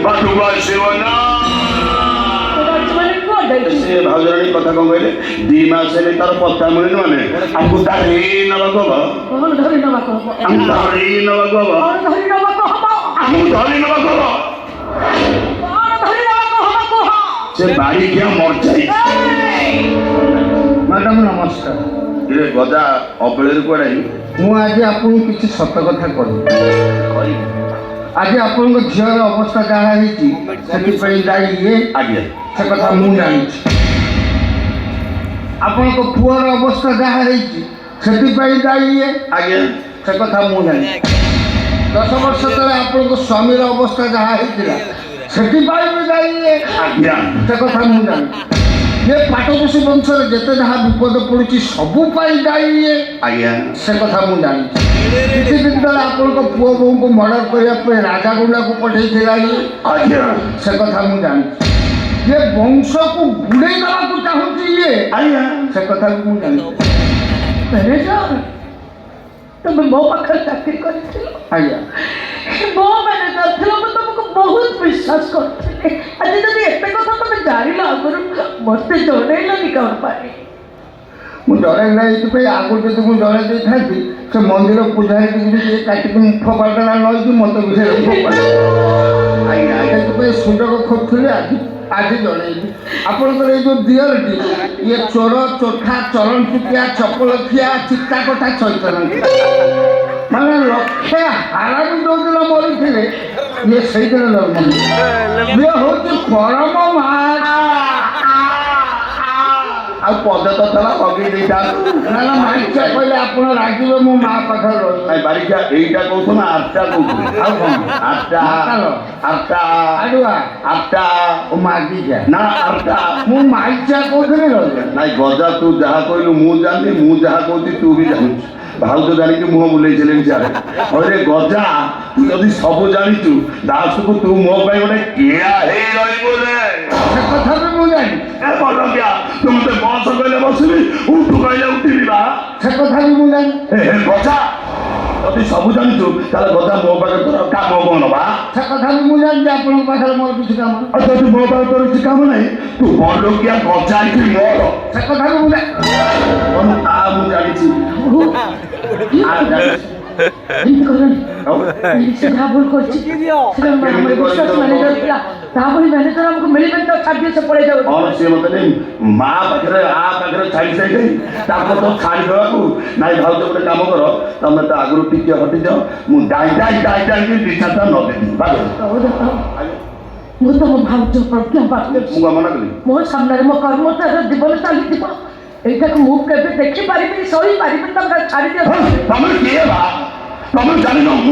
बाटू आसो ना से भाजराणी कथा कौन कहले 2 मास हेले तार पत्ता मिलने माने हमको धरी नबाको कौन धरी नबाको हम धरी नबाको कौन धरी नबाको हम धरी नबाको कौन धरी नबाको से बाड़ी क्या मर जाई मैडम नमस्कार ये गदा अबलेर कोडाई मु आज आपन किछि सत कथा कहू आज आपन झीर अवस्था जहाँ होती दायी ये आगे से कथा मु जानी आपण पुअर अवस्था जहाँ होती दायी ये आगे से कथा मु जानी 10 वर्ष तले आपण स्वामी अवस्था जहाँ होता भी दायी ये आगे से कथा मु जानी ये पाटकोशी वंश जिते जहाँ विपद पड़ी सबू दायी ये आगे से कथा मु जानी किसी दिन तले आपण पुओ बो को मर्डर करने राजा गुंडा को पठे आगे से कथा मु जानी ये वंश को बुड़े देवा चाहूँ ये आगे से कथा मु जानी मैनेजर तुम मो पाखर चाकरी कर आज्ञा मो मैनेजर थिलो मैं तुमको बहुत विश्वास करथिले आज जदी एते कथा तुम जानिला आगुरु मते जणैलानी कौन पाए मु डरे ना ये आगु जब मुझे डरे दे था से मंदिर पूजारी ये काटिक मुख पाटा नई मत विषय सुंदर खोजुले आज जनइली आपंकर ये जो दियरटी ये चोर चोठा चरण चुकिया चपल खिया चित्ता कटा चैतन माने लक्षे हारा भी जो दिन मरी थे ये सही दिन जन्म ये हूँ परम आ पद तो था लगे ना माइचा कहले आप रागे मो माँ पाखे रही बारिका यहीटा कौन ना आठटा कौन आठटा आठटा आडुआ आठटा मागी जा ना आठटा मु माइचा कौन रही ना गजा तू जहाँ कहलु मु जानी मु जहाँ कहती तू भी जानू भाउज जानिक मुह बुले अरे गजा तू जदि सब जानीचु दास को तू मो पाई गोटे किया कथा भी मु जानी तुम तो बस कहले बसबी उठू कहले उठिबी बा से कथा भी मु जानी गजा जदि सब जानीचु ताले गजा मो पाखे तोर काम कौन बा से कथा भी मु जानी आपन पाखे मोर किसी काम जदि मो पाखे तोर किसी काम नहीं तू बड़ लोकिया गजा कि मोर से कथा भी मु जानी ता मु जानीची सीधा भूल कर मैनेजर हमको मिले तो छाड़ से पड़े जाओ और से मतलब माँ पाखे आ पाखे छाड़ी छाड़ी तो छाड़ी देवाक ना भाव गोटे कम कर तुम तो आगु टिके हटि जाओ मुझे डाई डाई डाई कि दी चार्टा न देवी मु तो मो भाउज प्रज्ञा मुझे मना कली मो सामने मो कर्मचारी जीवन चली এইটা মুখ কেবে দেখি পারিবি সই পারিবি তোমরা ছাড়ি দিও তুমি কিয়ে বা তুমি জানি না